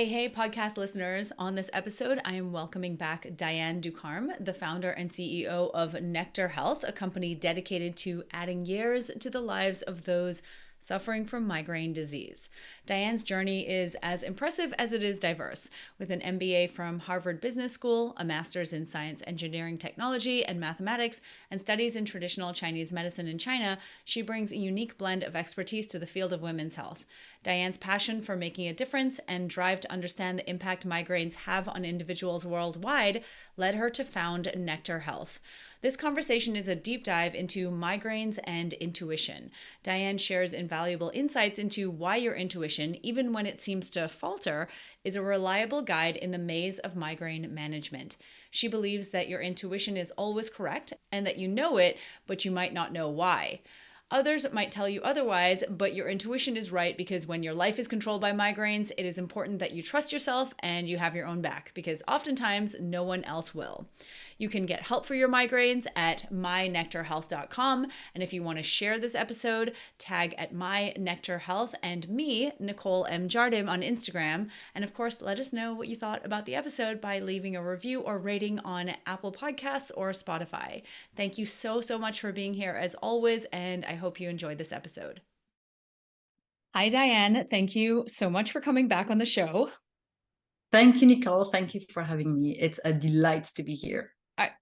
Hey, podcast listeners. On this episode, I am welcoming back Diane Ducarme, the founder and CEO of Nectar Health, a company dedicated to adding years to the lives of those suffering from migraine disease. Diane's journey is as impressive as it is diverse. With an MBA from Harvard Business School, a master's in science, engineering, technology, and mathematics, and studies in traditional Chinese medicine in China, she brings a unique blend of expertise to the field of women's health. Diane's passion for making a difference and drive to understand the impact migraines have on individuals worldwide led her to found Nectar Health. This conversation is a deep dive into migraines and intuition. Diane shares invaluable insights into why your intuition, even when it seems to falter, is a reliable guide in the maze of migraine management. She believes that your intuition is always correct and that you know it, but you might not know why. Others might tell you otherwise, but your intuition is right because when your life is controlled by migraines, it is important that you trust yourself and you have your own back because oftentimes no one else will. You can get help for your migraines at mynectarhealth.com. And if you want to share this episode, tag at mynectarhealth and me, Nicole M. Jardim, on Instagram. And of course, let us know what you thought about the episode by leaving a review or rating on Apple Podcasts or Spotify. Thank you so much for being here as always, and I hope you enjoyed this episode. Hi, Diane. Thank you so much for coming back on the show. Thank you, Nicole. Thank you for having me. It's a delight to be here.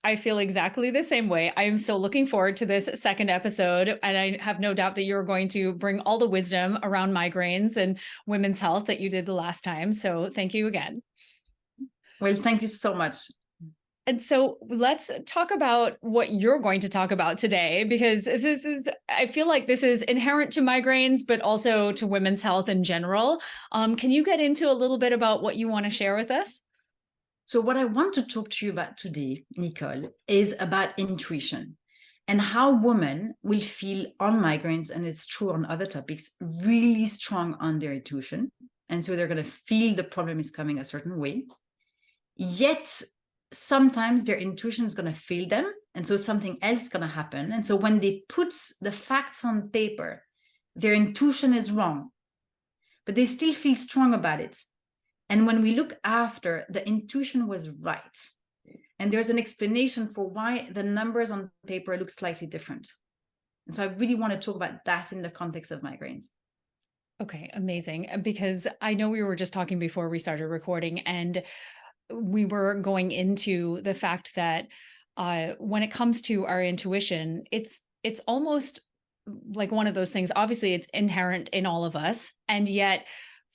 I feel exactly the same way. I am so looking forward to this second episode, and I have no doubt that you're going to bring all the wisdom around migraines and women's health that you did the last time. So thank you again. Well, thank you so much. And so let's talk about what you're going to talk about today, because I feel like this is inherent to migraines, but also to women's health in general. Can you get into a little bit about what you want to share with us? So what I want to talk to you about today, Nicole, is about intuition and how women will feel on migraines, and it's true on other topics, really strong on their intuition. And so they're going to feel the problem is coming a certain way. Yet sometimes their intuition is going to fail them. And so something else is going to happen. And so when they put the facts on paper, their intuition is wrong, but they still feel strong about it. And when we look after, the intuition was right. And there's an explanation for why the numbers on paper look slightly different. And so I really want to talk about that in the context of migraines. Okay, amazing. Because I know we were just talking before we started recording, and we were going into the fact that when it comes to our intuition, it's almost like one of those things. Obviously, it's inherent in all of us. And yet,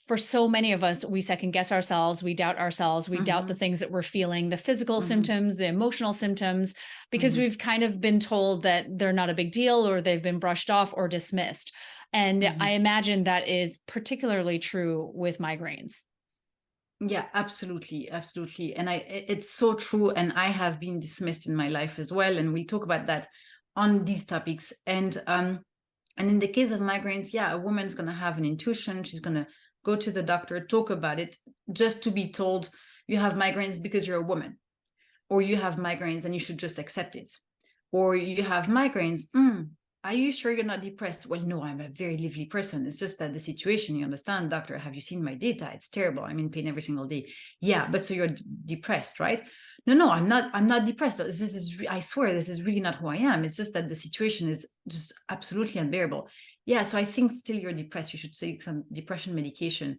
for so many of us, we second guess ourselves, we doubt ourselves, we doubt the things that we're feeling, the physical symptoms, the emotional symptoms, because we've kind of been told that they're not a big deal or they've been brushed off or dismissed. And I imagine that is particularly true with migraines. Yeah, absolutely. Absolutely. And it's so true. And I have been dismissed in my life as well. And we talk about that on these topics. And in the case of migraines, yeah, a woman's going to have an intuition. She's going to go to the doctor, talk about it, just to be told you have migraines because you're a woman, or you have migraines and you should just accept it, or you have migraines. Are you sure you're not depressed? Well, no, I'm a very lively person. It's just that the situation, you understand, doctor, have you seen my data? It's terrible. I'm in pain every single day. Yeah, but so you're depressed, right? No, I'm not depressed. I swear, this is really not who I am. It's just that the situation is just absolutely unbearable. Yeah, so I think still you're depressed. You should take some depression medication.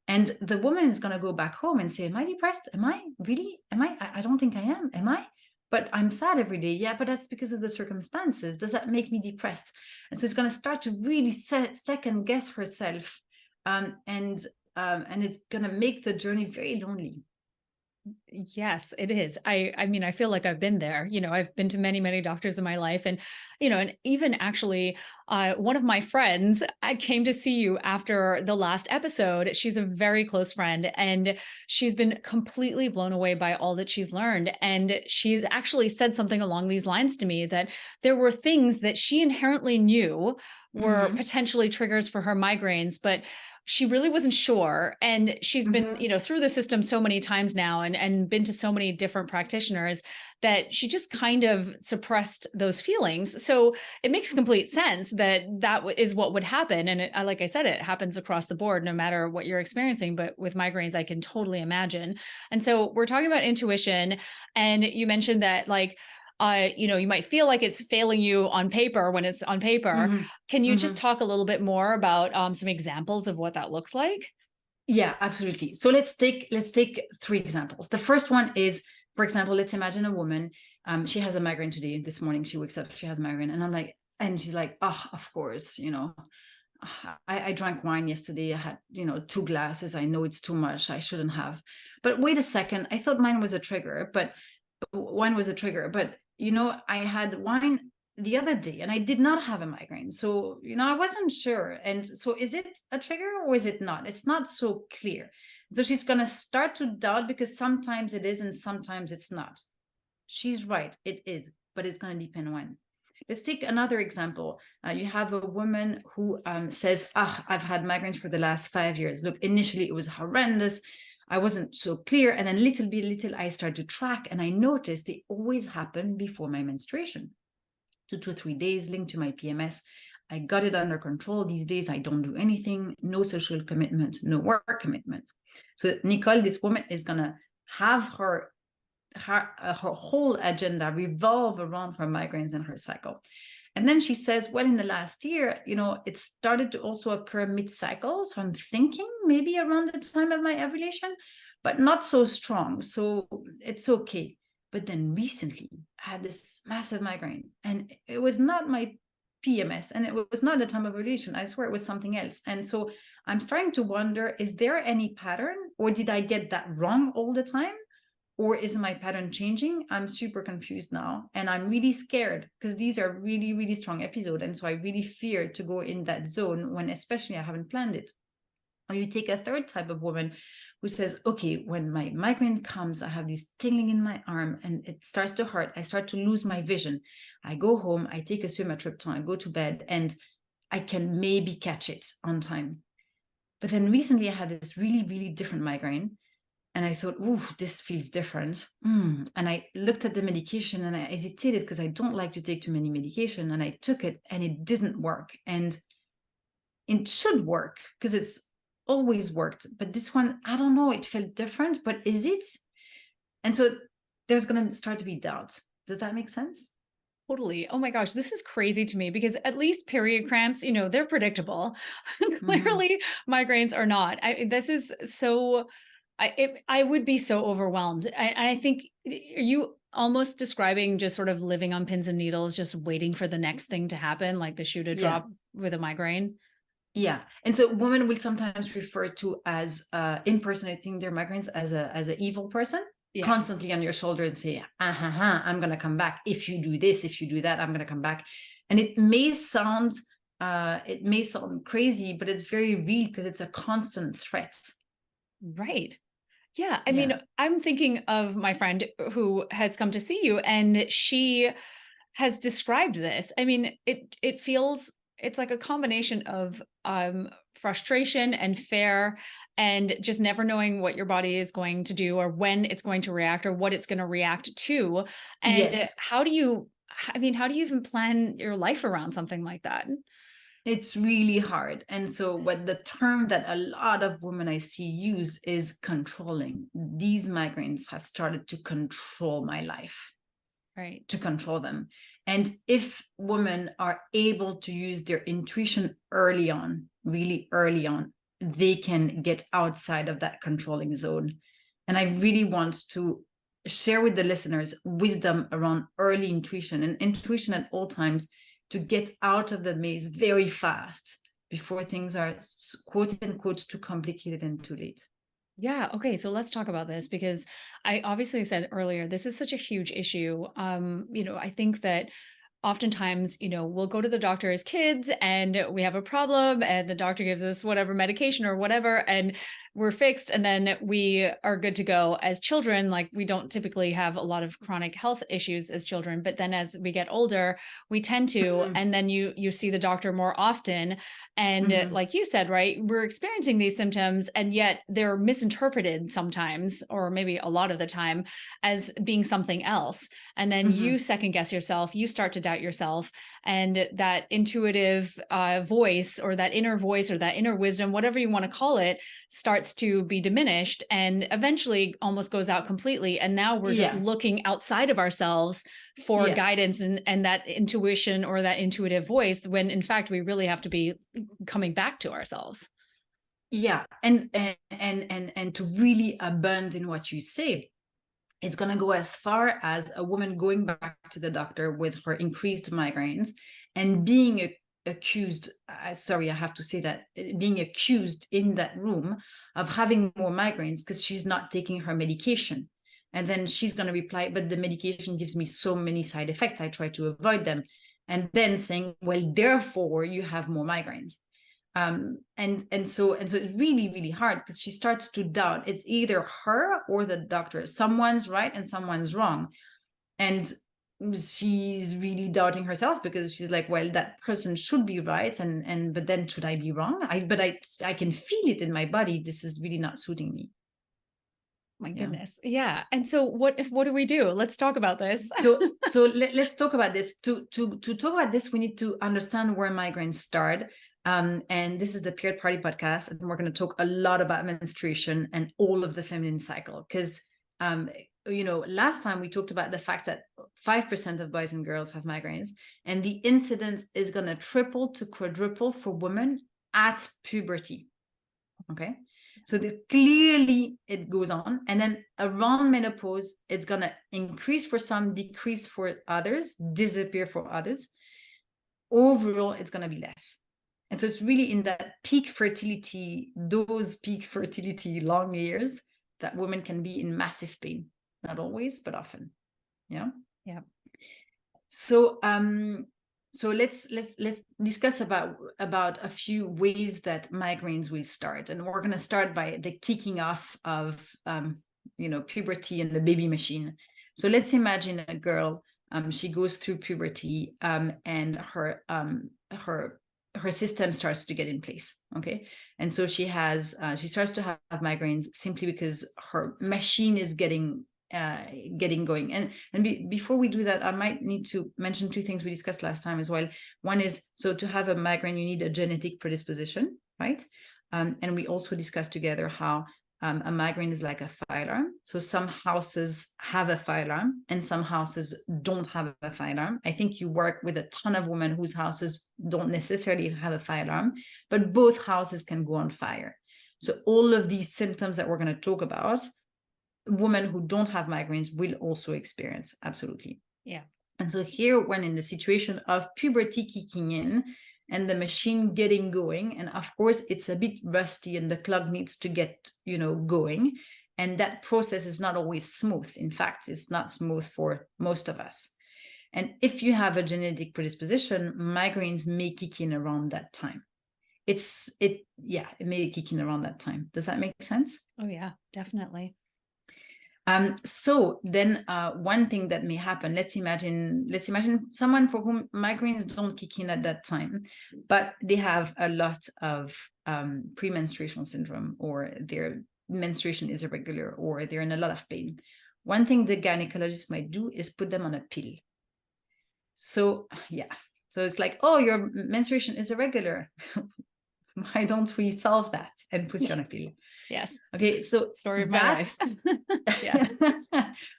And the woman is going to go back home and say, am I depressed? Am I really? Am I? I don't think I am. Am I? But I'm sad every day. Yeah, but that's because of the circumstances. Does that make me depressed? And so it's going to start to really second guess herself. And it's going to make the journey very lonely. Yes, it is. I mean, I feel like I've been there. I've been to many doctors in my life, and and even actually, one of my friends, I came to see you after the last episode. She's a very close friend, and she's been completely blown away by all that she's learned. And she's actually said something along these lines to me, that there were things that she inherently knew were potentially triggers for her migraines, but she really wasn't sure. And she's been, Mhm. through the system so many times now and been to so many different practitioners that she just kind of suppressed those feelings. So it makes complete sense that is what would happen. And like I said, it happens across the board, no matter what you're experiencing. But with migraines, I can totally imagine. And so we're talking about intuition. And you mentioned that, like, you might feel like it's failing you on paper when it's on paper. Mhm. Can you just Mhm. talk a little bit more about some examples of what that looks like? Yeah, absolutely. So let's take three examples. The first one is, for example, let's imagine a woman. She has a migraine today. This morning, she wakes up. She has a migraine, and I'm like, and she's like, oh, of course, I drank wine yesterday. I had, 2 glasses. I know it's too much. I shouldn't have. But wait a second. I thought mine was a trigger, but wine was a trigger. But I had wine the other day and I did not have a migraine. So, I wasn't sure. And so is it a trigger or is it not? It's not so clear. So she's going to start to doubt because sometimes it is and sometimes it's not. She's right. It is, but it's going to depend when. Let's take another example. You have a woman who says, I've had migraines for the last 5 years. Look, initially it was horrendous. I wasn't so clear. And then little, I started to track and I noticed they always happen before my menstruation. 2 to 3 days linked to my PMS. I got it under control. These days, I don't do anything, no social commitment, no work commitment. So Nicole, this woman is going to have her whole agenda revolve around her migraines and her cycle. And then she says, well, in the last year, it started to also occur mid-cycle. So I'm thinking maybe around the time of my ovulation, but not so strong. So it's okay. But then recently I had this massive migraine and it was not my PMS and it was not the time of ovulation. I swear it was something else. And so I'm starting to wonder, is there any pattern or did I get that wrong all the time? Or is my pattern changing? I'm super confused now. And I'm really scared because these are really, really strong episodes. And so I really fear to go in that zone when especially I haven't planned it. Or you take a third type of woman who says, okay, when my migraine comes, I have this tingling in my arm and it starts to hurt. I start to lose my vision. I go home, I take a sumatriptan, I go to bed, and I can maybe catch it on time. But then recently I had this really, really different migraine. And I thought, ooh, this feels different. And I looked at the medication and I hesitated because I don't like to take too many medication. And I took it and it didn't work. And it should work because it's always worked. But this one, I don't know, it felt different, but is it? And so there's going to start to be doubt. Does that make sense? Totally. Oh my gosh, this is crazy to me because at least period cramps, they're predictable. Mm-hmm. Clearly, migraines are not. This is so. I would be so overwhelmed. I think, are you almost describing just sort of living on pins and needles, just waiting for the next thing to happen, like the shoe to Yeah. drop with a migraine? Yeah. And so women will sometimes refer to as impersonating their migraines as an evil person, Yeah. constantly on your shoulder and say, I'm gonna come back. If you do this, if you do that, I'm gonna come back. And it may sound crazy, but it's very real because it's a constant threat. Right. Yeah. I mean, Yeah. I'm thinking of my friend who has come to see you, and she has described this. I mean, it feels, it's like a combination of frustration and fear and just never knowing what your body is going to do or when it's going to react or what it's going to react to. And Yes. how do you even plan your life around something like that? It's really hard. And so, what the term that a lot of women I see use is controlling. These migraines have started to control my life, Right. to control them. And if women are able to use their intuition early on, really early on, they can get outside of that controlling zone. And I really want to share with the listeners wisdom around early intuition and intuition at all times to get out of the maze very fast before things are quote unquote too complicated and too late. Yeah. Okay. So let's talk about this because I obviously said earlier, this is such a huge issue. I think that oftentimes, we'll go to the doctor as kids and we have a problem and the doctor gives us whatever medication or whatever. And we're fixed and then we are good to go. As children, like we don't typically have a lot of chronic health issues as children, but then as we get older, we tend to, Mhm. and then you see the doctor more often. And Mhm. like you said, right, we're experiencing these symptoms and yet they're misinterpreted sometimes, or maybe a lot of the time, as being something else. And then you Mhm. second guess yourself, you start to doubt yourself, and that intuitive voice, or that inner voice, or that inner wisdom, whatever you want to call it, starts to be diminished and eventually almost goes out completely. And now we're just Yeah. looking outside of ourselves for Yeah. guidance and that intuition or that intuitive voice, when in fact we really have to be coming back to ourselves. Yeah. And to really abandon what you say, it's going to go as far as a woman going back to the doctor with her increased migraines and being accused, sorry, I have to say that, being accused in that room of having more migraines because she's not taking her medication. And then she's going to reply, but the medication gives me so many side effects, I try to avoid them. And then saying, well, therefore you have more migraines. And so it's really, really hard because she starts to doubt it's either her or the doctor. Someone's right and someone's wrong. And she's really doubting herself because she's like, well, that person should be right, and but then should I be wrong? I can feel it in my body, this is really not suiting me. My Yeah. goodness. Yeah. And so what do we do? Let's talk about this. So let's talk about this. To talk about this, we need to understand where migraines start. And this is the Period Party podcast, and we're going to talk a lot about menstruation and all of the feminine cycle. Because last time we talked about the fact that 5% of boys and girls have migraines, and the incidence is going to triple to quadruple for women at puberty. Okay. So clearly it goes on. And then around menopause, it's going to increase for some, decrease for others, disappear for others. Overall, it's going to be less. And so it's really in that peak fertility, those peak fertility long years, that women can be in massive pain. Not always, but often. Yeah. Yeah. So let's discuss about a few ways that migraines will start, and we're going to start by the kicking off of puberty and the baby machine. So let's imagine a girl, she goes through puberty, and her system starts to get in place. Okay. And so she starts to have migraines simply because her machine is getting going. And before we do that, I might need to mention two things we discussed last time as well. One is, so to have a migraine, you need a genetic predisposition, right? And we also discussed together how a migraine is like a fire alarm. So some houses have a fire alarm and some houses don't have a fire alarm. I think you work with a ton of women whose houses don't necessarily have a fire alarm, but both houses can go on fire. So all of these symptoms that we're going to talk about, women who don't have migraines will also experience. Absolutely. Yeah. And so here, when in the situation of puberty kicking in and the machine getting going, and of course it's a bit rusty and the clock needs to get going, and that process is not always smooth. In fact, it's not smooth for most of us. And if you have a genetic predisposition, migraines may kick in around that time. It may kick in around that time. Does that make sense? Oh yeah, definitely. So then one thing that may happen, let's imagine someone for whom migraines don't kick in at that time, but they have a lot of premenstruation syndrome, or their menstruation is irregular, or they're in a lot of pain. One thing the gynecologist might do is put them on a pill. So it's like, oh, your menstruation is irregular. Why don't we solve that and put you on a pill? Yes. Okay, so story of my life. Yes.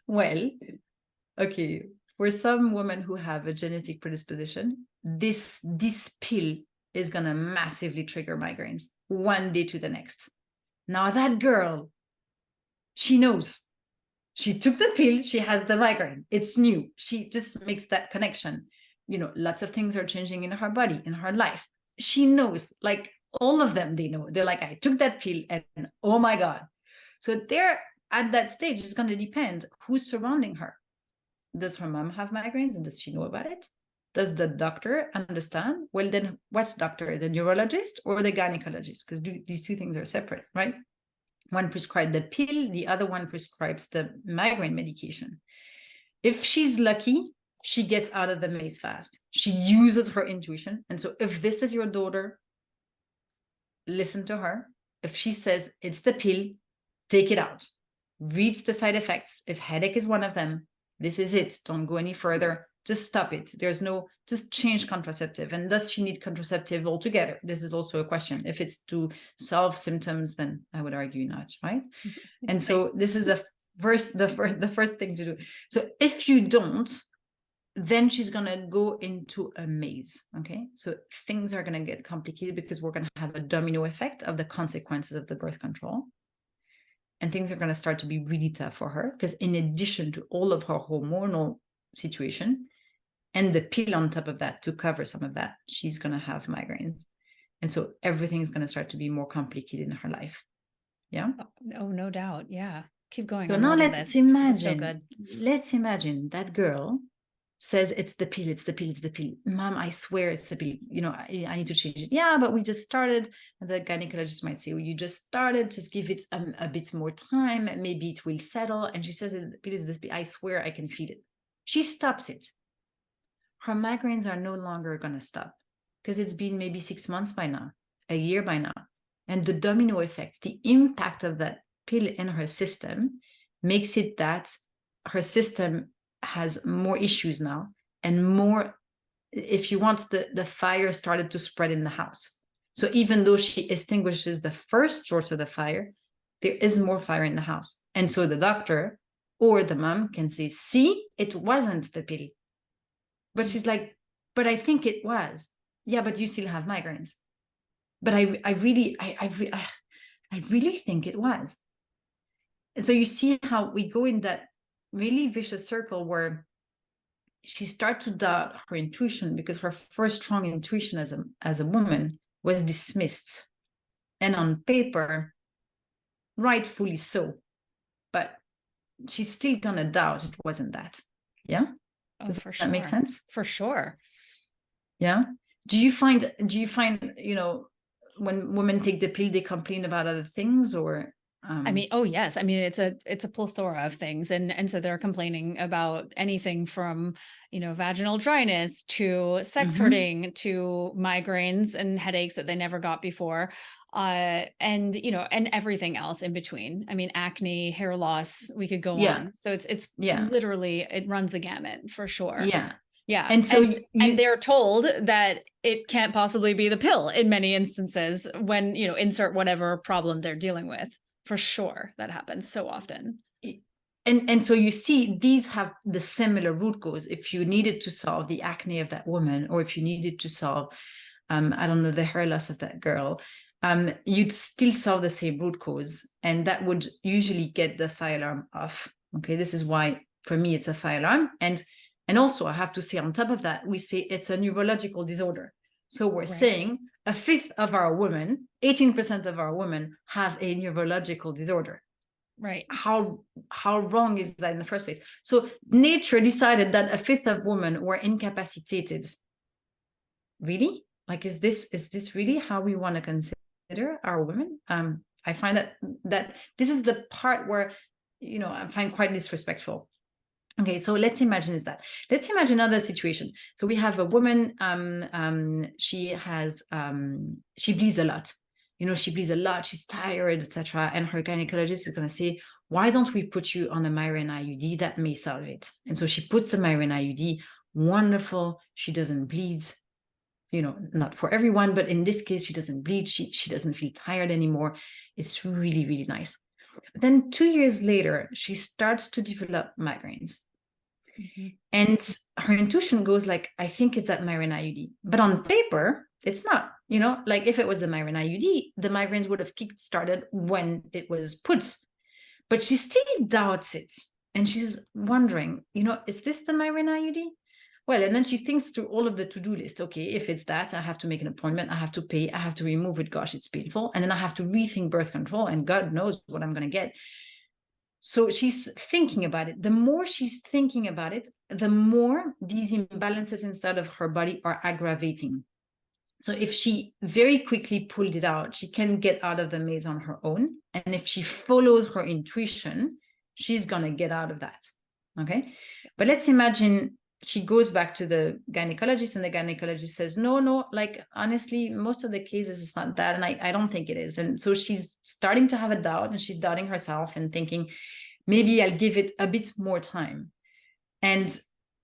Well, okay, for some women who have a genetic predisposition, this pill is going to massively trigger migraines one day to the next. Now that girl, she knows. She took the pill, she has the migraine. It's new. She just makes that connection. Lots of things are changing in her body, in her life. She knows, like all of them, they know. They're like, I took that pill and oh my God. So they're at that stage, it's going to depend who's surrounding her. Does her mom have migraines and does she know about it? Does the doctor understand? Well, then what's doctor? The neurologist or the gynecologist? Because these two things are separate, right? One prescribed the pill, the other one prescribes the migraine medication. If she's lucky, she gets out of the maze fast. She uses her intuition. And so if this is your daughter, listen to her. If she says it's the pill, take it out. Read the side effects. If headache is one of them, this is it. Don't go any further. Just stop it. Just change contraceptive. And does she need contraceptive altogether? This is also a question. If it's to solve symptoms, then I would argue not, right? And so this is the first thing to do. So if you don't, then she's going to go into a maze. Okay. So things are going to get complicated because we're going to have a domino effect of the consequences of the birth control. And things are going to start to be really tough for her because in addition to all of her hormonal situation and the pill on top of that to cover some of that, she's going to have migraines. And so everything's going to start to be more complicated in her life. Yeah. Oh, no doubt. Yeah. Keep going. So now let's imagine that girl says it's the pill, it's the pill, it's the pill. Mom, I swear it's the pill. I need to change it. Yeah, but we just started. The gynecologist might say, well, you just started, just give it a bit more time. Maybe it will settle. And she says, it's the pill, it's the pill. I swear I can feel it. She stops it. Her migraines are no longer going to stop because it's been maybe 6 months by now, a year by now. And the domino effects, the impact of that pill in her system makes it that her system has more issues now and more, if you want, the fire started to spread in the house. So even though she extinguishes the first source of the fire, there is more fire in the house. And so the doctor or the mom can say, see, it wasn't the pill. But she's like, but I think it was. Yeah, but you still have migraines. But I really think it was. And so you see how we go in that really vicious circle where she starts to doubt her intuition because her first strong intuition as a woman was dismissed. And on paper, rightfully so. But she's still gonna doubt it wasn't that. Yeah? Does that make sense? For sure. Yeah. Do you find, when women take the pill, they complain about other things or oh yes. It's a plethora of things. And so they're complaining about anything from, vaginal dryness to sex hurting to migraines and headaches that they never got before. And everything else in between. Acne, hair loss, we could go on. So it's literally, it runs the gamut for sure. Yeah. Yeah. And so and they're told that it can't possibly be the pill in many instances when, insert whatever problem they're dealing with. For sure. That happens so often. And so you see, these have the similar root cause. If you needed to solve the acne of that woman, or if you needed to solve, the hair loss of that girl, you'd still solve the same root cause. And that would usually get the fire alarm off. Okay. This is why, for me, it's a fire alarm. And also, I have to say, on top of that, we say it's a neurological disorder. So we're saying a fifth of our women, 18% of our women have a neurological disorder. Right. How wrong is that in the first place? So nature decided that a fifth of women were incapacitated. Really? Like, is this really how we want to consider our women? I find that this is the part where, I find quite disrespectful. Okay, so let's imagine another situation. So we have a woman, she bleeds a lot. She bleeds a lot, she's tired, etc. And her gynecologist is going to say, why don't we put you on a Migraine IUD? That may solve it. And so she puts the Migraine IUD. Wonderful. She doesn't bleed. Not for everyone, but in this case, she doesn't bleed. She doesn't feel tired anymore. It's really, really nice. But then 2 years later, she starts to develop migraines. And her intuition goes like, I think it's that Migraine IUD. But on paper, it's not. Like if it was the Migraine IUD, the migraines would have kick-started when it was put. But she still doubts it. And she's wondering, is this the Migraine IUD? Well, and then she thinks through all of the to-do list. Okay, if it's that, I have to make an appointment. I have to pay. I have to remove it. Gosh, it's painful. And then I have to rethink birth control. And God knows what I'm going to get. So she's thinking about it. The more she's thinking about it, the more these imbalances inside of her body are aggravating. So if she very quickly pulled it out, she can get out of the maze on her own. And if she follows her intuition, she's going to get out of that. Okay. But let's imagine she goes back to the gynecologist and the gynecologist says, no, like, honestly, most of the cases it's not that. And I don't think it is. And so she's starting to have a doubt, and she's doubting herself and thinking, maybe I'll give it a bit more time. And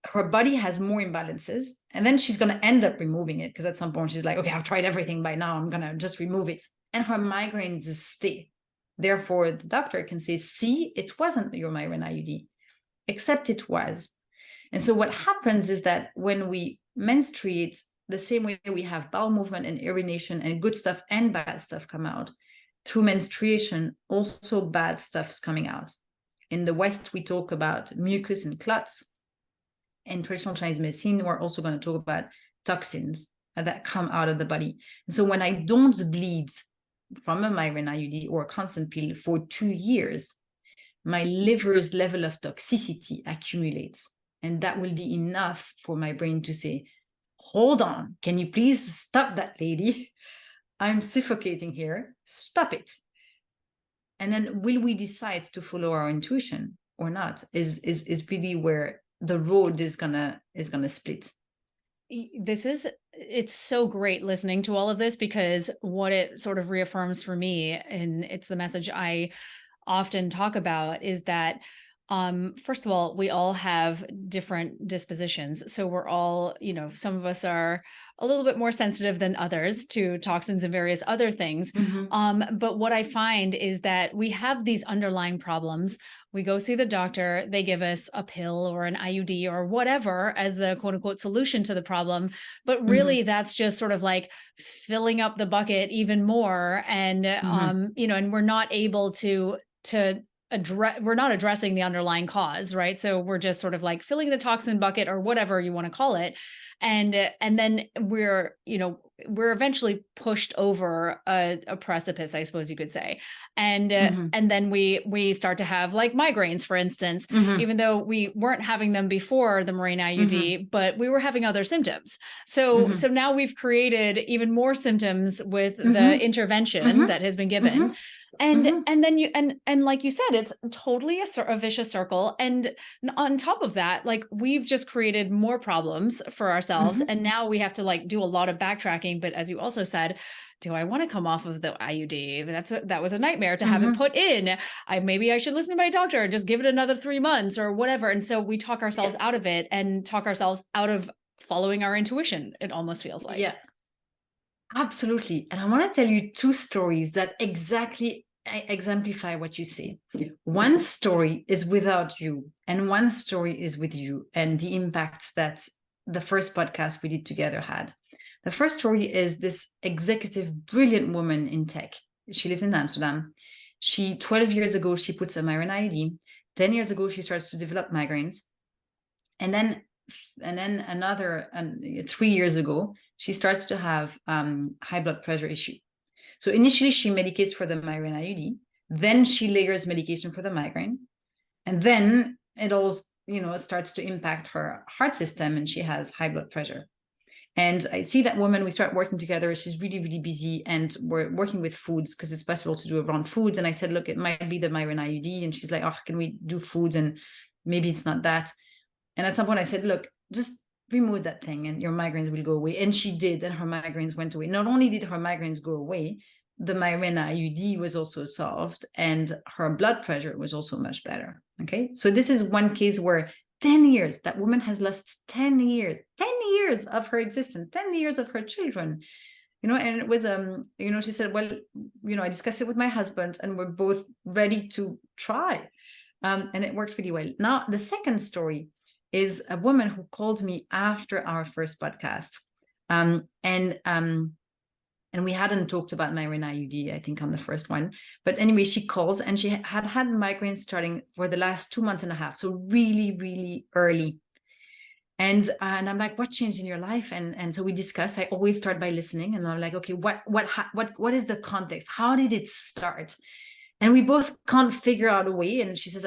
her body has more imbalances, and then she's going to end up removing it, because at some point she's like, okay, I've tried everything by now, I'm going to just remove it. And her migraines stay. Therefore, the doctor can say, see, it wasn't your migraine IUD, except it was. And so what happens is that when we menstruate, the same way we have bowel movement and urination and good stuff and bad stuff come out, through menstruation, also bad stuff's coming out. In the West, we talk about mucus and clots. In traditional Chinese medicine, we're also going to talk about toxins that come out of the body. And so when I don't bleed from a migraine IUD or a constant pill for 2 years, my liver's level of toxicity accumulates. And that will be enough for my brain to say, hold on, can you please stop that, lady? I'm suffocating here. Stop it. And then will we decide to follow our intuition or not is really where the road is gonna split. It's so great listening to all of this, because what it sort of reaffirms for me, and it's the message I often talk about, is that first of all, we all have different dispositions. So we're all, some of us are a little bit more sensitive than others to toxins and various other things. But what I find is that we have these underlying problems. We go see the doctor, they give us a pill or an IUD or whatever as the quote unquote solution to the problem. But really that's just sort of like filling up the bucket even more. And, and we're not able to we're not addressing the underlying cause, right? So we're just sort of like filling the toxin bucket or whatever you want to call it. And then we're eventually pushed over a precipice, I suppose you could say. And then we start to have like migraines, for instance, even though we weren't having them before the Migraine IUD, but we were having other symptoms. So now we've created even more symptoms with the intervention that has been given. And then and like you said, it's totally a vicious circle. And on top of that, like, we've just created more problems for ourselves. And now we have to like do a lot of backtracking. But as you also said, do I want to come off of the IUD? That was a nightmare to have it put in. Maybe I should listen to my doctor and just give it another 3 months or whatever. And so we talk ourselves out of it and talk ourselves out of following our intuition. It almost feels like. Yeah, absolutely. And I want to tell you 2 stories that exactly exemplify what you say. One story is without you, and one story is with you, and the impact that the first podcast we did together had. The first story is this executive, brilliant woman in tech. She lives in Amsterdam. 12 years ago, she puts a migraine IUD. 10 years ago, she starts to develop migraines. And then another 3 years ago, she starts to have high blood pressure issue. So initially, she medicates for the migraine IUD. Then she layers medication for the migraine. And then it all, starts to impact her heart system, and she has high blood pressure. And I see that woman, we start working together. She's really, really busy, and we're working with foods because it's possible to do around foods. And I said, look, it might be the migraine IUD. And she's like, oh, can we do foods? And maybe it's not that. And at some point I said, look, just remove that thing and your migraines will go away. And she did, and her migraines went away. Not only did her migraines go away, the migraine IUD was also solved, and her blood pressure was also much better. Okay. So this is one case where 10 years, that woman has lost 10 years of her existence, 10 years of her children, and it was, she said, well, I discussed it with my husband and we're both ready to try. And it worked really well. Now, the second story is a woman who called me after our first podcast. And we hadn't talked about migraine IUD, I think, on the first one. But anyway, she calls, and she had migraines starting for the last 2 months and a half. So really, really early. And I'm like, what changed in your life? And so we discuss. I always start by listening. And I'm like, okay, what is the context? How did it start? And we both can't figure out a way. And she says,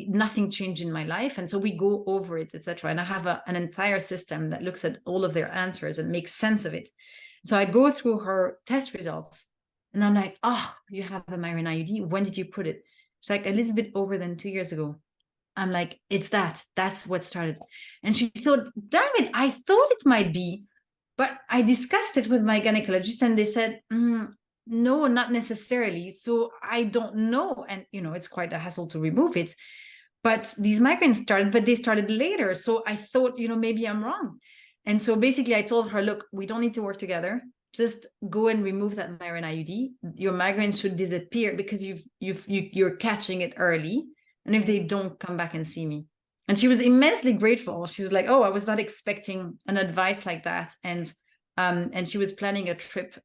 nothing changed in my life. And so we go over it, etc. And I have an entire system that looks at all of their answers and makes sense of it. So I go through her test results and I'm like, oh, you have a migraine IUD. When did you put it? She's like, a little bit over than 2 years ago. I'm like, it's that's what started. And she thought, damn it, I thought it might be, but I discussed it with my gynecologist and they said, no, not necessarily. So I don't know. And, it's quite a hassle to remove it. But these migraines started, but they started later. So I thought, maybe I'm wrong. And so basically I told her, look, we don't need to work together. Just go and remove that migraine IUD. Your migraines should disappear because you're catching it early. And if they don't, come back and see me. And she was immensely grateful. She was like, oh, I was not expecting an advice like that. And she was planning a trip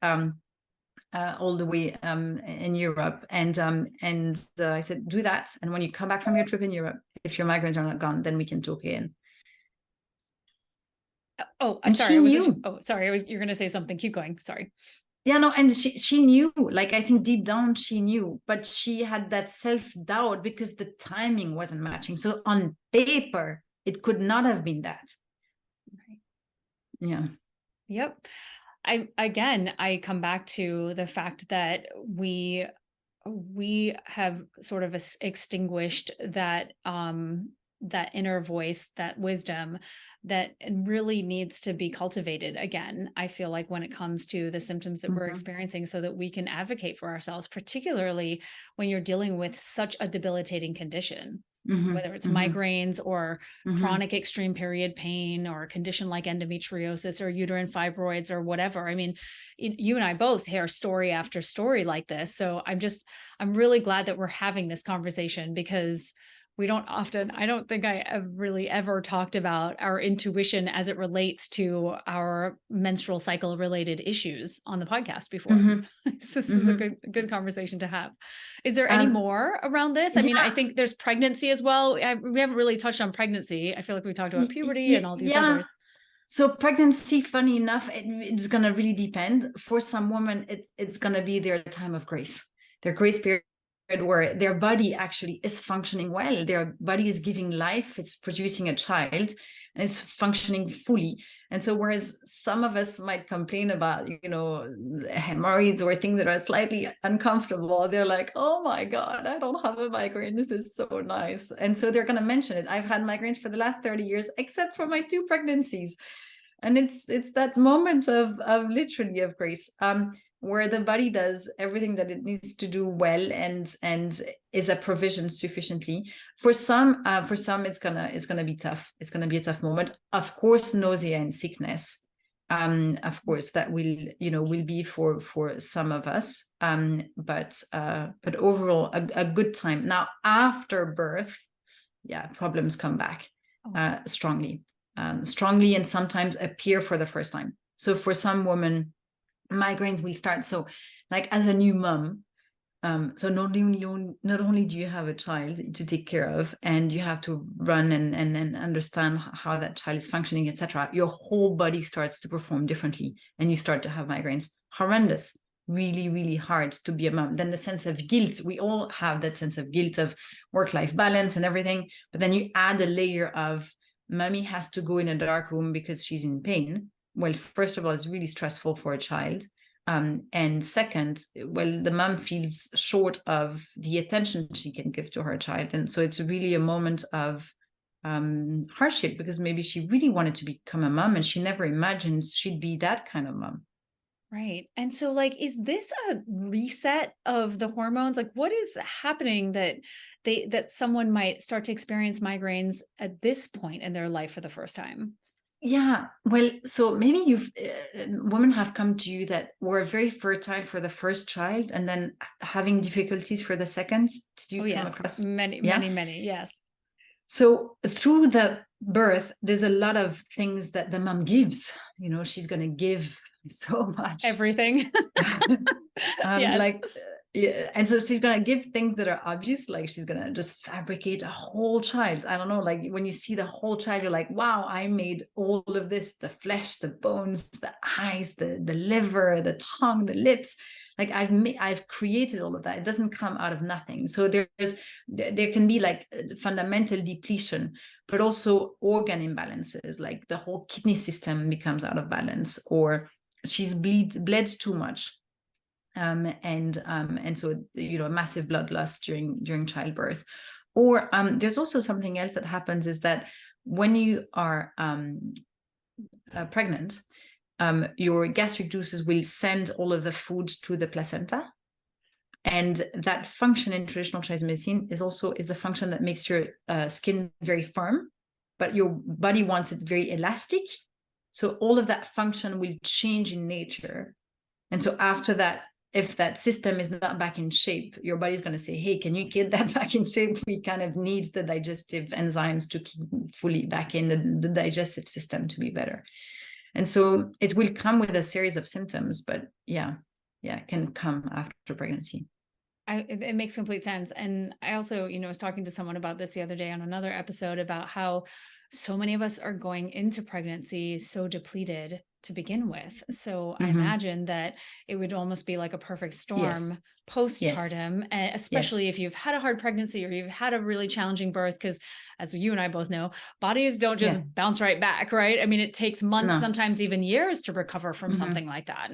all the way in Europe. And I said, do that. And when you come back from your trip in Europe, if your migraines are not gone, then we can talk again. Oh, and sorry. she knew. You're going to say something. Keep going. Sorry. Yeah, no, and she knew, like, I think deep down she knew, but she had that self-doubt because the timing wasn't matching. So on paper, it could not have been that. Right. Yeah. Yep. I come back to the fact that we have sort of extinguished that that inner voice, that wisdom that really needs to be cultivated again. I feel like when it comes to the symptoms that we're experiencing, so that we can advocate for ourselves, particularly when you're dealing with such a debilitating condition. Whether it's migraines or chronic extreme period pain or a condition like endometriosis or uterine fibroids or whatever. I mean, you and I both hear story after story like this. So I'm really glad that we're having this conversation, because I don't think I have really ever talked about our intuition as it relates to our menstrual cycle related issues on the podcast before. This is a good conversation to have. Is there any more around this? I mean, I think there's pregnancy as well. We haven't really touched on pregnancy. I feel like we talked about puberty and all these others. So pregnancy, funny enough, it's going to really depend. For some women, it's going to be their time of grace, their grace period, where their body actually is functioning well. Their body is giving life. It's producing a child and it's functioning fully. And so whereas some of us might complain about, hemorrhoids or things that are slightly uncomfortable, they're like, oh my God, I don't have a migraine. This is so nice. And so they're going to mention it. I've had migraines for the last 30 years, except for my 2 pregnancies. And it's that moment of literally of grace. Where the body does everything that it needs to do well and is a provision sufficiently. For some it's gonna be tough. It's gonna be a tough moment. Of course, nausea and sickness. Of course, that will be for some of us. But overall, a good time. Now, after birth, problems come back strongly, and sometimes appear for the first time. So for some women, migraines will start. So like as a new mom, so not only do you have a child to take care of and you have to run and understand how that child is functioning, etc., your whole body starts to perform differently and you start to have migraines. Horrendous. Really, really hard to be a mom. Then the sense of guilt, we all have that sense of guilt of work-life balance and everything, but then you add a layer of mommy has to go in a dark room because she's in pain. Well, first of all, it's really stressful for a child. And second, well, the mom feels short of the attention she can give to her child. And so it's really a moment of hardship, because maybe she really wanted to become a mom and she never imagined she'd be that kind of mom. Right. And so, like, is this a reset of the hormones? Like, what is happening that someone might start to experience migraines at this point in their life for the first time? Yeah, well, so maybe women have come to you that were very fertile for the first child and then having difficulties for the second. Did you come across many, yes. So through the birth, there's a lot of things that the mom gives. She's going to give so much. Everything. Yes. Yeah, and so she's gonna give things that are obvious, like she's gonna just fabricate a whole child. I don't know, like when you see the whole child, you're like, wow, I made all of this: the flesh, the bones, the eyes, the liver, the tongue, the lips. Like I've created all of that. It doesn't come out of nothing. So there can be like fundamental depletion, but also organ imbalances, like the whole kidney system becomes out of balance, or she's bled too much. And so, massive blood loss during childbirth. Or there's also something else that happens, is that when you are pregnant, your gastric juices will send all of the food to the placenta. And that function in traditional Chinese medicine is the function that makes your skin very firm, but your body wants it very elastic. So all of that function will change in nature. And so after that, if that system is not back in shape, your body's going to say, hey, can you get that back in shape? We kind of need the digestive enzymes to keep fully back in the digestive system to be better. And so it will come with a series of symptoms, but it can come after pregnancy. It makes complete sense. And I also, was talking to someone about this the other day on another episode about how so many of us are going into pregnancy so depleted to begin with. So I imagine that it would almost be like a perfect storm postpartum, especially if you've had a hard pregnancy or you've had a really challenging birth, because as you and I both know, bodies don't just bounce right back, right? I mean, it takes months, sometimes even years to recover from something like that.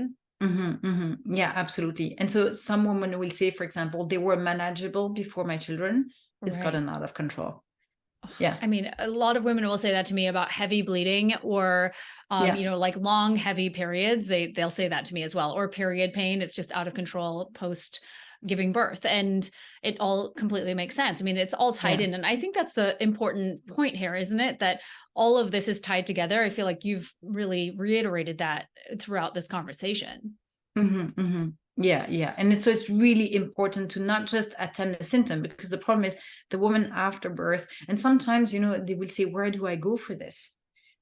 Yeah, absolutely. And so some women will say, for example, they were manageable before my children. It's gotten out of control. Yeah. I mean, a lot of women will say that to me about heavy bleeding or, like long, heavy periods. They'll say that to me as well, or period pain. It's just out of control post giving birth. And it all completely makes sense. I mean, it's all tied in. And I think that's the important point here, isn't it? That all of this is tied together. I feel like you've really reiterated that throughout this conversation. Yeah. And so it's really important to not just attend the symptom, because the problem is the woman after birth, and sometimes, they will say, where do I go for this?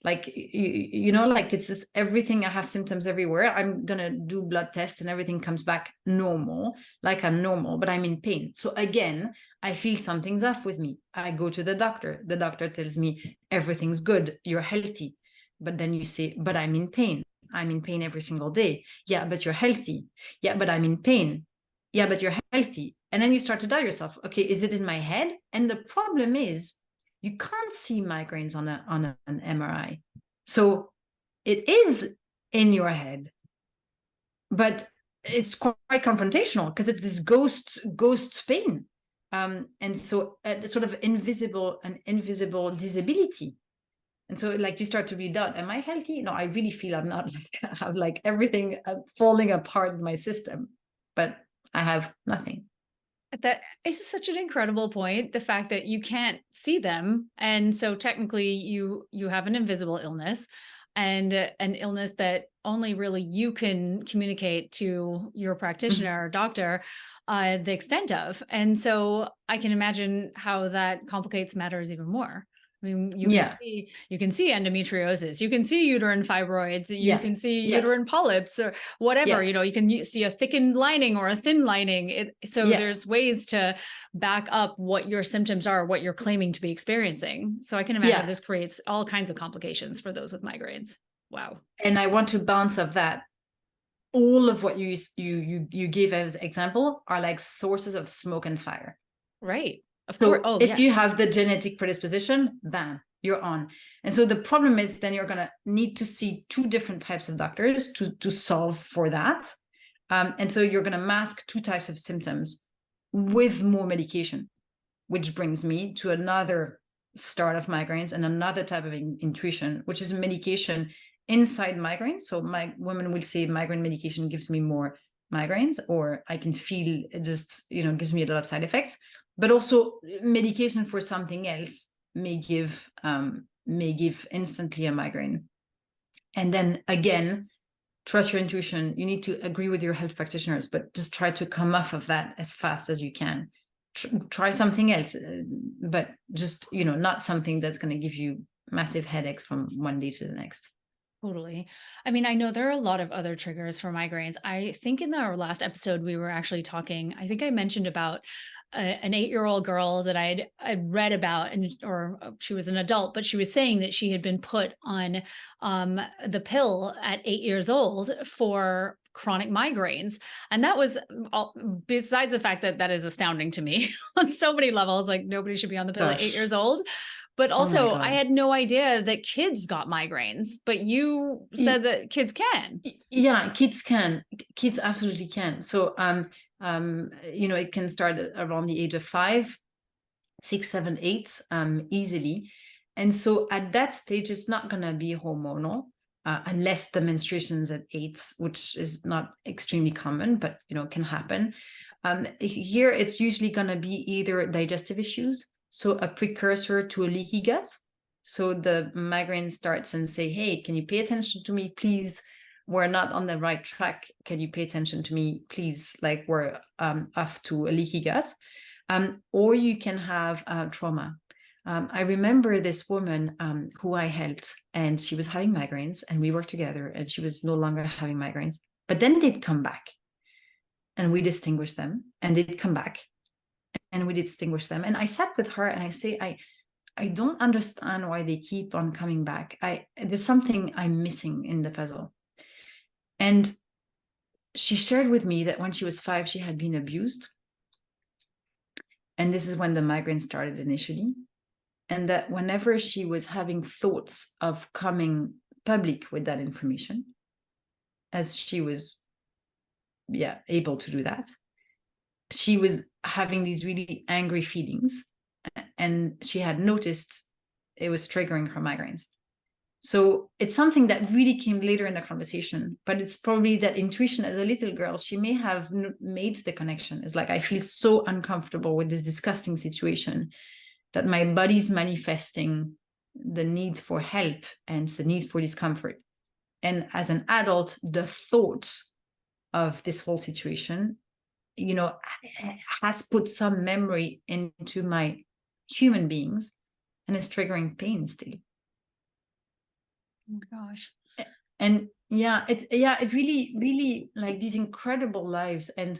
Like, like it's just everything. I have symptoms everywhere. I'm going to do blood tests and everything comes back normal, like I'm normal, but I'm in pain. So again, I feel something's off with me. I go to the doctor. The doctor tells me everything's good. You're healthy. But then you say, but I'm in pain. I'm in pain every single day. Yeah, but you're healthy. Yeah, but I'm in pain. Yeah, but you're healthy. And then you start to doubt yourself. Okay, is it in my head? And the problem is you can't see migraines on an MRI. So it is in your head, but it's quite confrontational because it's this ghost pain. And so sort of invisible disability. And so like you start to read out, am I healthy? No, I really feel I'm not. I have like everything falling apart in my system, but I have nothing. That is such an incredible point. The fact that you can't see them. And so technically you have an invisible illness, and an illness that only really you can communicate to your practitioner or doctor the extent of. And so I can imagine how that complicates matters even more. I mean, you can see endometriosis, you can see uterine fibroids, you can see uterine polyps or whatever, you can see a thickened lining or a thin lining. There's ways to back up what your symptoms are, what you're claiming to be experiencing. So I can imagine this creates all kinds of complications for those with migraines. Wow. And I want to bounce off that. All of what you give as example are like sources of smoke and fire. Right. So if you have the genetic predisposition, bam, you're on. And so the problem is then you're going to need to see two different types of doctors to solve for that. And so you're going to mask two types of symptoms with more medication, which brings me to another start of migraines and another type of intuition, which is medication inside migraines. So my women will say migraine medication gives me more migraines, or I can feel it just, gives me a lot of side effects. But also medication for something else may give instantly a migraine. And then again, trust your intuition. You need to agree with your health practitioners, but just try to come off of that as fast as you can. Try something else, but just, not something that's going to give you massive headaches from one day to the next. Totally. I mean, I know there are a lot of other triggers for migraines. I think in our last episode, we were actually talking, I think I mentioned about an 8-year-old girl that I'd read about, or she was an adult, but she was saying that she had been put on the pill at 8 years old for chronic migraines. And that was besides the fact that that is astounding to me on so many levels, like nobody should be on the pill at 8 years old. But Oh my also, I God. had no idea that kids got migraines, but you said that kids can. Yeah, kids absolutely can. So it can start around the age of 5, 6, 7, 8, easily. And so at that stage, it's not going to be hormonal, unless the menstruation is at 8, which is not extremely common, but can happen. Here, it's usually going to be either digestive issues, so a precursor to a leaky gut. So the migraine starts and say, hey, can you pay attention to me, please? We're not on the right track. Can you pay attention to me, please? Like we're off to a leaky gut. Or you can have trauma. I remember this woman who I helped, and she was having migraines, and we worked together, and she was no longer having migraines. But then they'd come back, and we distinguished them, and they'd come back, and we distinguished them. And I sat with her, and I say, I don't understand why they keep on coming back. There's something I'm missing in the puzzle. And she shared with me that when she was 5, she had been abused. And this is when the migraine started initially. And that whenever she was having thoughts of coming public with that information, as she was able to do that, she was having these really angry feelings, and she had noticed it was triggering her migraines. So it's something that really came later in the conversation, but it's probably that intuition. As a little girl, she may have made the connection. It's like, I feel so uncomfortable with this disgusting situation that my body's manifesting the need for help and the need for discomfort. And as an adult, the thought of this whole situation, has put some memory into my human beings, and is triggering pain still. Oh my gosh. And it really, like, these incredible lives. And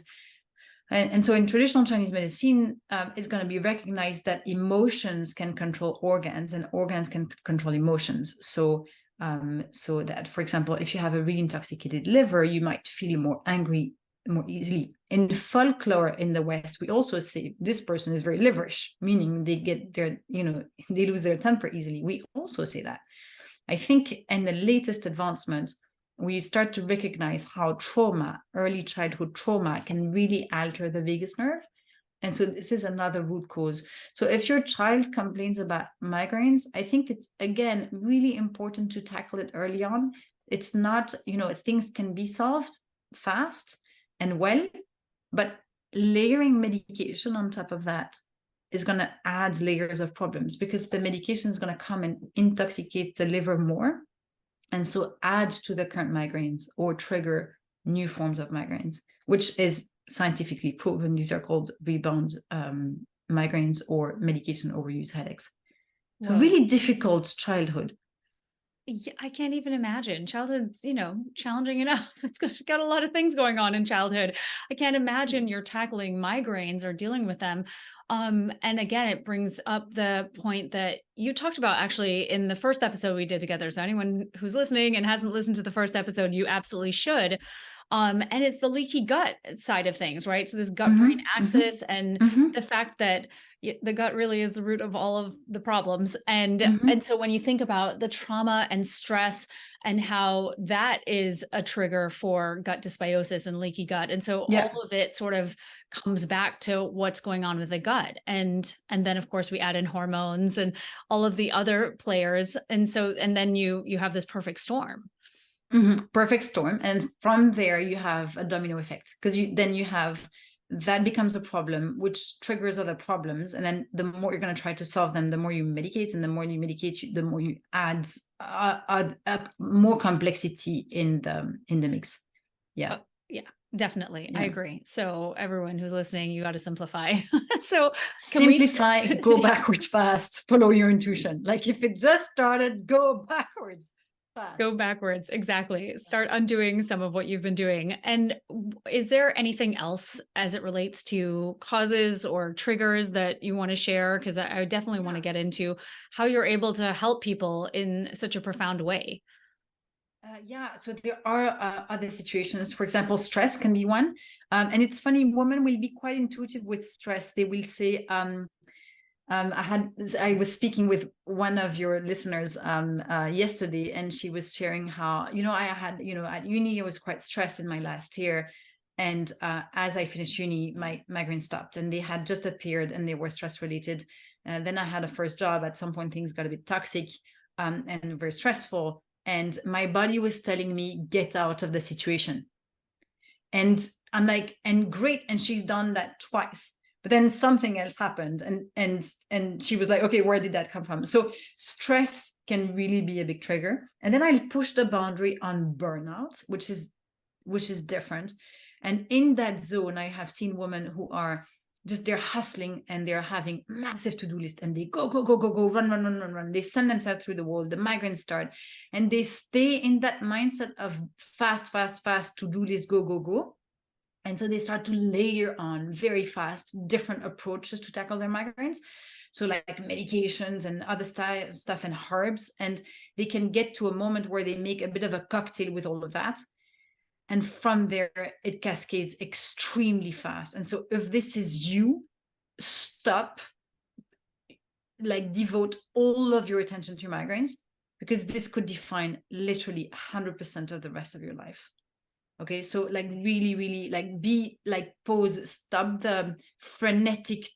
so in traditional Chinese medicine, it's going to be recognized that emotions can control organs, and organs can control emotions. So that, for example, if you have a really intoxicated liver, you might feel more angry more easily. In folklore in the West, we also say this person is very liverish, meaning they get they lose their temper easily. We also say that. I think in the latest advancement, we start to recognize how early childhood trauma, can really alter the vagus nerve. And so this is another root cause. So if your child complains about migraines, I think it's, again, really important to tackle it early on. It's not, things can be solved fast and well, but layering medication on top of that is going to add layers of problems, because the medication is going to come and intoxicate the liver more, and so add to the current migraines or trigger new forms of migraines, which is scientifically proven. These are called rebound migraines or medication overuse headaches. So really difficult childhood. Yeah, I can't even imagine. Childhood's, challenging enough. It's got a lot of things going on in childhood. I can't imagine you're tackling migraines or dealing with them. And again, it brings up the point that you talked about actually in the first episode we did together. So anyone who's listening and hasn't listened to the first episode, you absolutely should. And it's the leaky gut side of things, right? So this gut-brain axis, and the fact that the gut really is the root of all of the problems. And so when you think about the trauma and stress and how that is a trigger for gut dysbiosis and leaky gut. And so all of it sort of comes back to what's going on with the gut. And then of course we add in hormones and all of the other players. And then you have this perfect storm. Perfect storm. And from there you have a domino effect, because you have that becomes a problem, which triggers other problems. And then the more you're going to try to solve them, the more you medicate, and the more you medicate, the more you add more complexity in the mix. Yeah. Yeah, definitely. Yeah. I agree. So everyone who's listening, you got to simplify. So simplify, go backwards fast, follow your intuition. Like if it just started, go backwards. Fast. Go backwards. Exactly. Start undoing some of what you've been doing. And is there anything else as it relates to causes or triggers that you want to share? Because I definitely want to get into how you're able to help people in such a profound way. So there are other situations. For example, stress can be one. And it's funny, women will be quite intuitive with stress. They will say, I was speaking with one of your listeners yesterday, and she was sharing how, I had, at uni, I was quite stressed in my last year. And as I finished uni, my migraine stopped, and they had just appeared, and they were stress related. Then I had a first job. At some point, things got a bit toxic and very stressful. And my body was telling me, get out of the situation. And I'm like, and great. And she's done that twice. But then something else happened, and she was like, okay, where did that come from? So stress can really be a big trigger. And then I pushed the boundary on burnout, which is different. And in that zone, I have seen women who are just, they're hustling, and they're having massive to-do list, and they go, go, go, go, go, run, run, run, run, run. They send themselves through the wall. The migraines start, and they stay in that mindset of fast, fast, fast, to-do list, go, go, go. And so they start to layer on very fast different approaches to tackle their migraines. So like medications and other stuff and herbs. And they can get to a moment where they make a bit of a cocktail with all of that. And from there, it cascades extremely fast. And so if this is you, stop, like devote all of your attention to your migraines, because this could define literally 100% of the rest of your life. Okay, so like really, really like be like pause, stop the frenetic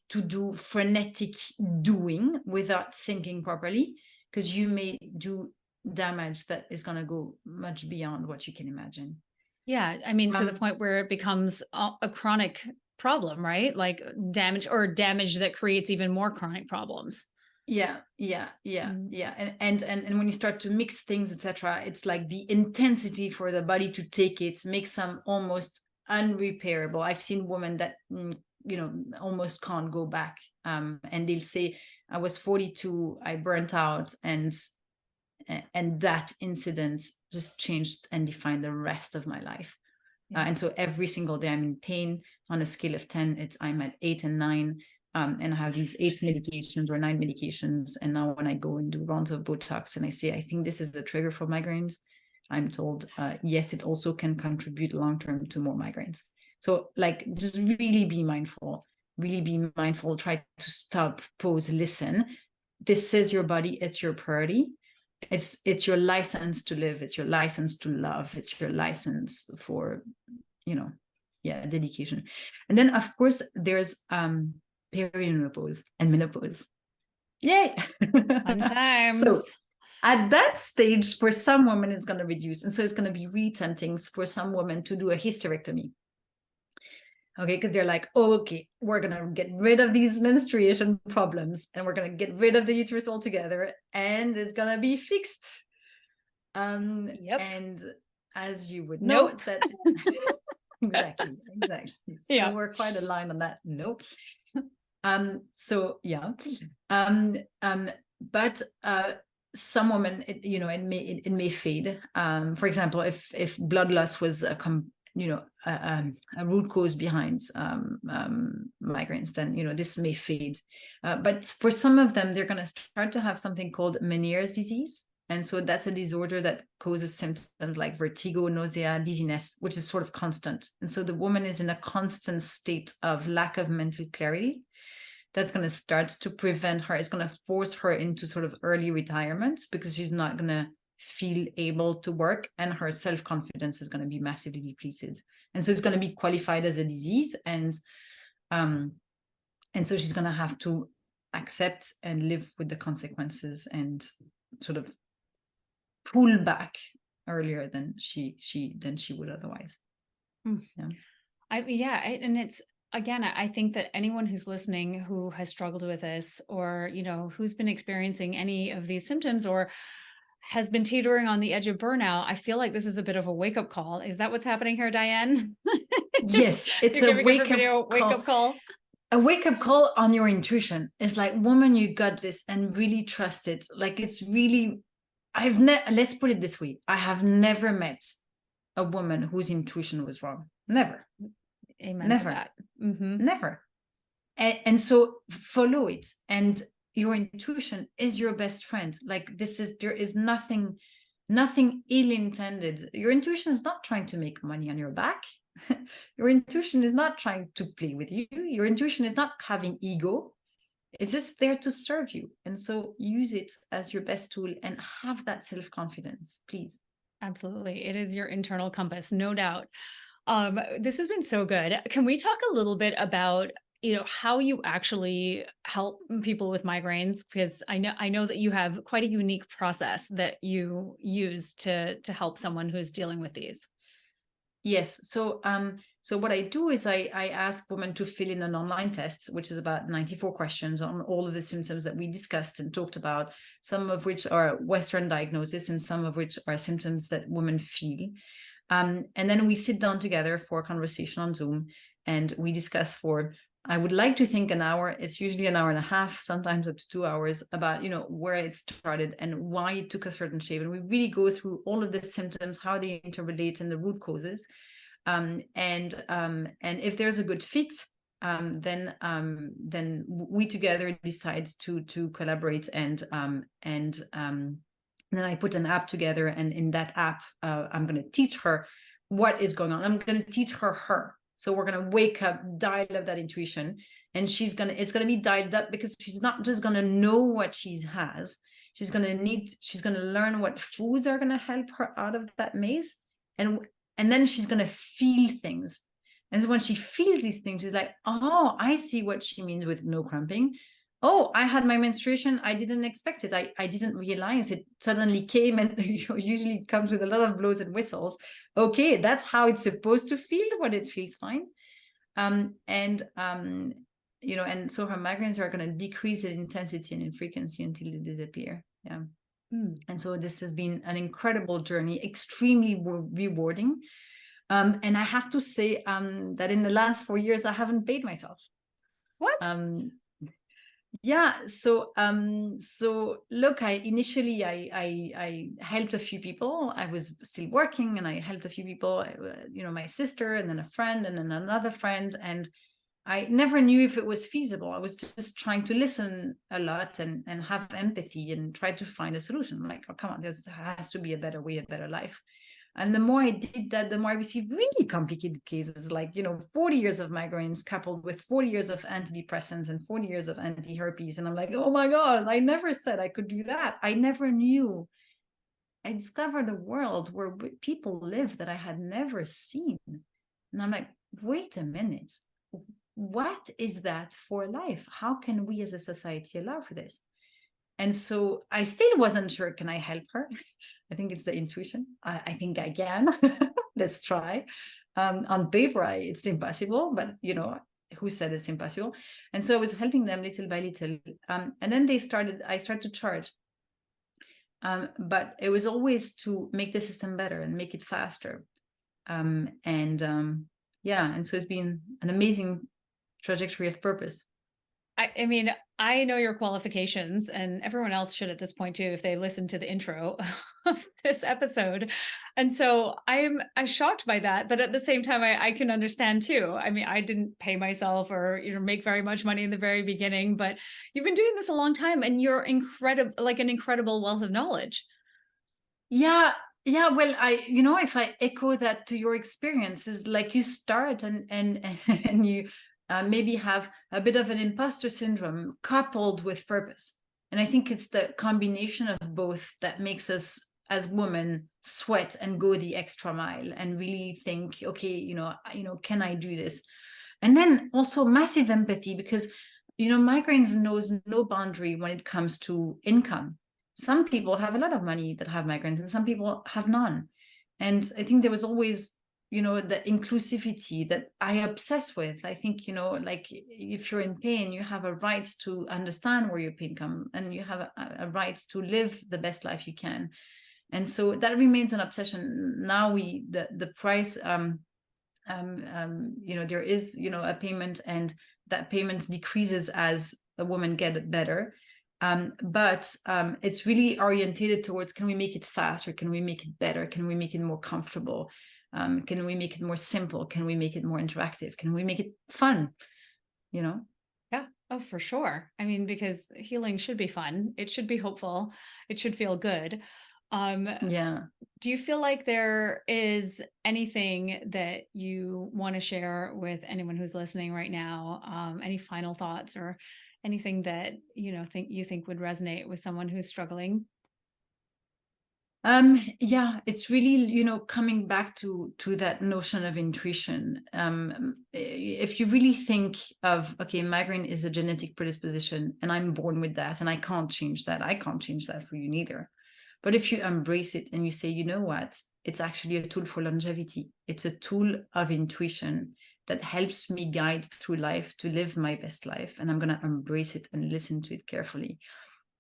doing without thinking properly, because you may do damage that is going to go much beyond what you can imagine. Yeah, I mean, to the point where it becomes a chronic problem, right? Like damage that creates even more chronic problems. Yeah. And when you start to mix things, etc., it's like the intensity for the body to take it makes them almost unrepairable. I've seen women that almost can't go back, and they'll say, I was 42, I burnt out, and that incident just changed and defined the rest of my life. And so every single day I'm in pain. On a scale of 10, I'm at 8 and 9. And I have these 8 medications or 9 medications. And now when I go and do rounds of Botox and I say, I think this is the trigger for migraines, I'm told, yes, it also can contribute long-term to more migraines. So like, just really be mindful, try to stop, pause, listen. This is your body, it's your priority. It's your license to live. It's your license to love. It's your license for, dedication. And then of course there's, perimenopause and menopause. Yay! Fun times. So at that stage, for some women, it's going to reduce. And so it's going to be really tempting for some women to do a hysterectomy. Okay, because they're like, oh, okay, we're going to get rid of these menstruation problems, and we're going to get rid of the uterus altogether, and it's going to be fixed. And as you would know, that exactly. So yeah, we're quite aligned on that. Nope. So yeah. But some women, it may fade. For example, if blood loss was a root cause behind migraines, then this may fade. But for some of them, they're going to start to have something called Meniere's disease. And so that's a disorder that causes symptoms like vertigo, nausea, dizziness, which is sort of constant. And so the woman is in a constant state of lack of mental clarity. That's going to start to prevent her. It's going to force her into sort of early retirement, because she's not going to feel able to work, and her self-confidence is going to be massively depleted. And so it's going to be qualified as a disease. And so she's going to have to accept and live with the consequences, and sort of pull back earlier than she would otherwise. Yeah. And it's, again, I think that anyone who's listening who has struggled with this, or who's been experiencing any of these symptoms, or has been teetering on the edge of burnout, I feel like this is a bit of a wake-up call. Is that what's happening here, Diane? Yes, it's a wake-up call. A wake-up call on your intuition. It's like, woman, you got this, and really trust it. Like, it's really, let's put it this way, I have never met a woman whose intuition was wrong. Never. Amen Never. to that. Mm-hmm. Never. And so follow it. And your intuition is your best friend. Like, there is nothing ill-intended. Your intuition is not trying to make money on your back. Your intuition is not trying to play with you. Your intuition is not having ego. It's just there to serve you. And so use it as your best tool and have that self-confidence, please. Absolutely. It is your internal compass, no doubt. This has been so good. Can we talk a little bit about, how you actually help people with migraines? Because I know that you have quite a unique process that you use to help someone who's dealing with these. Yes. So what I do is I ask women to fill in an online test, which is about 94 questions on all of the symptoms that we discussed and talked about, some of which are Western diagnosis and some of which are symptoms that women feel. And then we sit down together for a conversation on Zoom and we discuss for, I would like to think, an hour. It's usually an hour and a half, sometimes up to 2 hours, about, where it started and why it took a certain shape. And we really go through all of the symptoms, how they interrelate, and the root causes. And if there's a good fit, then we together decide to collaborate, and then I put an app together, and in that app, I'm going to teach her what is going on. I'm going to teach her. So we're going to wake up, dial up that intuition, and it's going to be dialed up because she's not just going to know what she has. She's going to learn what foods are going to help her out of that maze. And then she's going to feel things. And so when she feels these things, she's like, oh, I see what she means with no cramping. Oh, I had my menstruation. I didn't expect it. I didn't realize it suddenly came, and usually it comes with a lot of blows and whistles. Okay, that's how it's supposed to feel when it feels fine. And so her migraines are going to decrease in intensity and in frequency until they disappear. Yeah. And so this has been an incredible journey, extremely rewarding. And I have to say that in the last 4 years, I haven't paid myself. What? Yeah. So look, I helped a few people. I was still working, and I helped a few people, my sister, and then a friend, and then another friend. And I never knew if it was feasible. I was just trying to listen a lot and have empathy and try to find a solution. I'm like, oh, come on, there has to be a better way, a better life. And the more I did that, the more I received really complicated cases, like, 40 years of migraines coupled with 40 years of antidepressants and 40 years of anti-herpes. And I'm like, oh my God, I never said I could do that. I never knew. I discovered a world where people live that I had never seen. And I'm like, wait a minute. What is that for life? How can we as a society allow for this? And so I still wasn't sure, can I help her? I think it's the intuition. I think I can. Let's try. On paper, it's impossible, but who said it's impossible? And so I was helping them little by little. And then I started to charge. But it was always to make the system better and make it faster. And so it's been an amazing trajectory of purpose. I mean, I know your qualifications, and everyone else should at this point too, if they listen to the intro of this episode. And so I'm shocked by that, but at the same time, I can understand too. I mean, I didn't pay myself or make very much money in the very beginning, but you've been doing this a long time, and you're incredible, like an incredible wealth of knowledge. Yeah. Well, if I echo that to your experiences, like you start and you maybe have a bit of an imposter syndrome coupled with purpose. And I think it's the combination of both that makes us as women sweat and go the extra mile and really think, okay, can I do this? And then also massive empathy, because migraines knows no boundary when it comes to income. Some people have a lot of money that have migraines, and some people have none. And I think there was always the inclusivity that I obsess with. I think like, if you're in pain, you have a right to understand where your pain comes, and you have a right to live the best life you can. And so that remains an obsession. Now the price, there is a payment, and that payment decreases as a woman get better. But it's really orientated towards, can we make it faster? Can we make it better? Can we make it more comfortable? Can we make it more simple? Can we make it more interactive? Can we make it fun? Yeah. Oh, for sure. I mean, because healing should be fun. It should be hopeful. It should feel good. Yeah. Do you feel like there is anything that you want to share with anyone who's listening right now? Any final thoughts or anything that, you think would resonate with someone who's struggling? Yeah, it's really, coming back to that notion of intuition. If you really think of, okay, migraine is a genetic predisposition and I'm born with that and I can't change that. I can't change that for you neither. But if you embrace it and you say, you know what, it's actually a tool for longevity. It's a tool of intuition that helps me guide through life to live my best life. And I'm going to embrace it and listen to it carefully.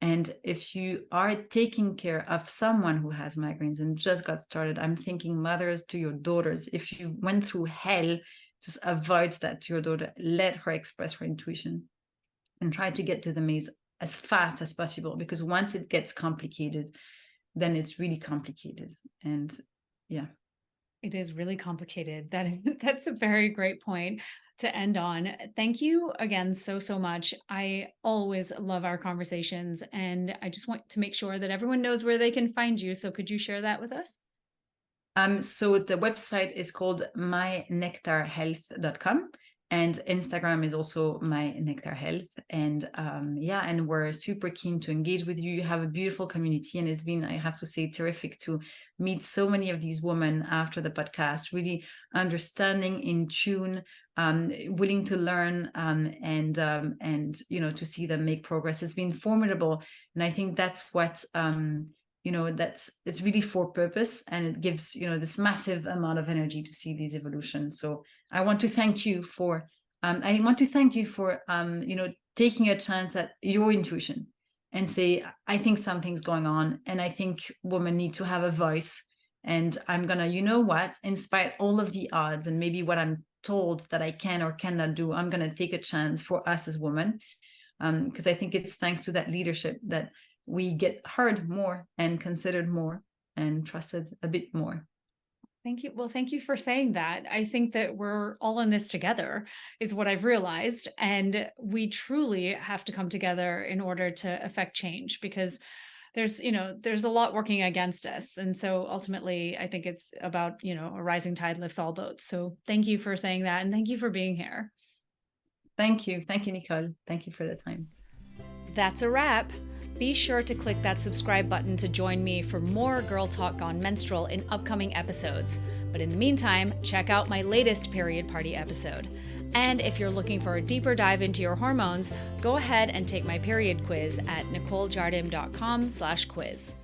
And if you are taking care of someone who has migraines and just got started, I'm thinking mothers to your daughters. If you went through hell, just avoid that to your daughter. Let her express her intuition and try to get to the maze as fast as possible, because once it gets complicated, then it's really complicated. And yeah. It is really complicated. That's a very great point to end on. Thank you again so much. I always love our conversations, and I just want to make sure that everyone knows where they can find you. So could you share that with us? So the website is called mynectarhealth.com, and Instagram is also My Nectar Health. And and we're super keen to engage with you. You have a beautiful community, and it's been, I have to say, terrific to meet so many of these women after the podcast, really understanding, in tune, willing to learn, and to see them make progress. It's been formidable, and I think that's what that's, it's really for purpose, and it gives this massive amount of energy to see these evolutions. So I want to thank you for taking a chance at your intuition and say, I think something's going on, and I think women need to have a voice, and I'm gonna, in spite all of the odds and maybe what I'm told that I can or cannot do, I'm gonna take a chance for us as women, because I think it's thanks to that leadership that we get heard more and considered more and trusted a bit more. Thank you. Well, thank you for saying that. I think that we're all in this together, is what I've realized. And we truly have to come together in order to affect change, because there's a lot working against us. And so ultimately, I think it's about, a rising tide lifts all boats. So thank you for saying that. And thank you for being here. Thank you. Thank you, Nicole. Thank you for the time. That's a wrap. Be sure to click that subscribe button to join me for more Girl Talk Gone Menstrual in upcoming episodes. But in the meantime, check out my latest Period Party episode. And if you're looking for a deeper dive into your hormones, go ahead and take my period quiz at nicolejardim.com/quiz.